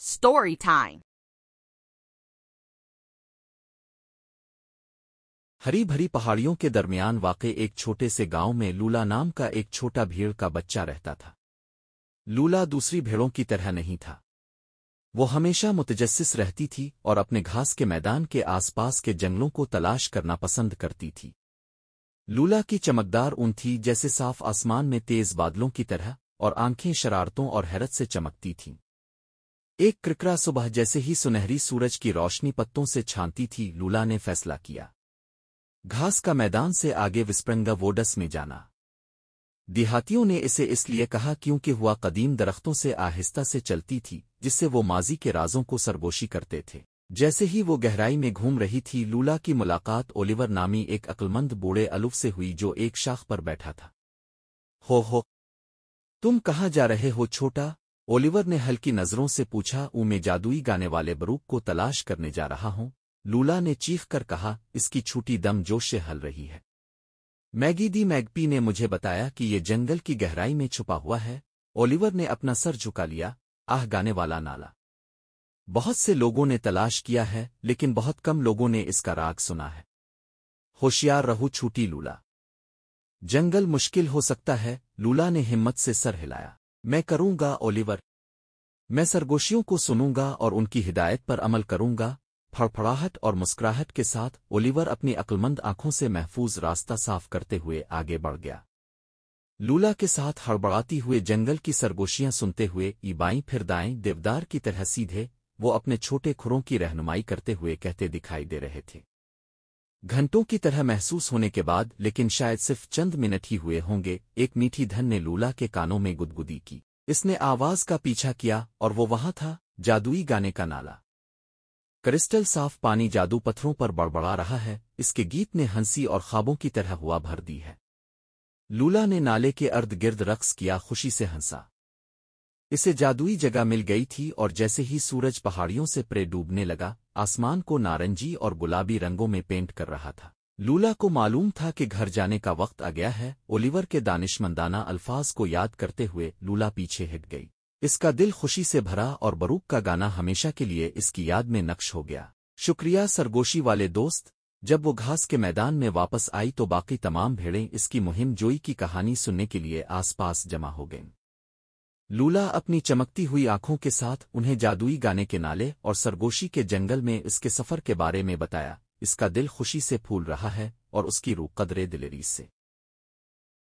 Story time. हरी भरी पहाड़ियों के दरमियान वाक़े एक छोटे से गांव में लूला नाम का एक छोटा भेड़ का बच्चा रहता था। लूला दूसरी भेड़ों की तरह नहीं था। वो हमेशा मुतजस्सिस रहती थी और अपने घास के मैदान के आसपास के जंगलों को तलाश करना पसंद करती थी। लूला की चमकदार ऊन थी जैसे साफ आसमान में तेज बादलों की तरह, और आंखें शरारतों और हैरत से चमकती थीं। एक कृकरा सुबह जैसे ही सुनहरी सूरज की रोशनी पत्तों से छानती थी, लूला ने फैसला किया घास का मैदान से आगे विस्प्रंगा वोडस में जाना। देहातियों ने इसे इसलिए कहा क्योंकि हुआ कदीम दरख्तों से आहिस्ता से चलती थी, जिससे वो माजी के राजों को सरगोशी करते थे। जैसे ही वो गहराई में घूम रही थी, लूला की मुलाकात ओलिवर नामी एक अक्लमंद बूढ़े अलुफ से हुई जो एक शाख पर बैठा था। हो, तुम कहाँ जा रहे हो छोटा? ओलिवर ने हल्की नजरों से पूछा। मैं जादुई गाने वाले बरूक को तलाश करने जा रहा हूँ, लूला ने चीख कर कहा, इसकी छूटी दम जोश से हल रही है। मैगी दी मैगपी ने मुझे बताया कि ये जंगल की गहराई में छुपा हुआ है। ओलिवर ने अपना सर झुका लिया। आह, गाने वाला नाला बहुत से लोगों ने तलाश किया है, लेकिन बहुत कम लोगों ने इसका राग सुना है। होशियार रहो छूटी लूला, जंगल मुश्किल हो सकता है। लूला ने हिम्मत से सर हिलाया। मैं करूंगा ओलिवर, मैं सरगोशियों को सुनूंगा और उनकी हिदायत पर अमल करूंगा। फड़फड़ाहट और मुस्कुराहट के साथ ओलिवर अपनी अक्लमंद आंखों से महफूज रास्ता साफ करते हुए आगे बढ़ गया। लूला के साथ हड़बड़ाती हुए जंगल की सरगोशियां सुनते हुए बाईं फिर दाएं देवदार की तरह सीधे वो अपने छोटे खुरों की रहनुमाई करते हुए कहते दिखाई दे रहे थे। घंटों की तरह महसूस होने के बाद, लेकिन शायद सिर्फ चंद मिनट ही हुए होंगे, एक मीठी धन ने लूला के कानों में गुदगुदी की। इसने आवाज का पीछा किया और वो वहां था, जादुई गाने का नाला। क्रिस्टल साफ पानी जादू पत्थरों पर बड़बड़ा रहा है। इसके गीत ने हंसी और ख्वाबों की तरह हुआ भर दी है। लूला ने नाले के अर्द गिर्द रक्स किया, खुशी से हंसा। इसे जादुई जगह मिल गई थी, और जैसे ही सूरज पहाड़ियों से प्रे डूबने लगा, आसमान को नारंगी और गुलाबी रंगों में पेंट कर रहा था। लूला को मालूम था कि घर जाने का वक्त आ गया है। ओलिवर के दानिशमंदाना अल्फाज को याद करते हुए लूला पीछे हट गई। इसका दिल खुशी से भरा और बरूक का गाना हमेशा के लिए इसकी याद में नक्श हो गया। शुक्रिया सरगोशी वाले दोस्त। जब वो घास के मैदान में वापस आई तो बाकी तमाम भेड़ें इसकी मुहिम जोई की कहानी सुनने के लिए आसपास जमा हो गईं। लूला अपनी चमकती हुई आंखों के साथ उन्हें जादुई गाने के नाले और सरगोशी के जंगल में इसके सफर के बारे में बताया। इसका दिल खुशी से फूल रहा है और उसकी रूह कदरे दिलेरी से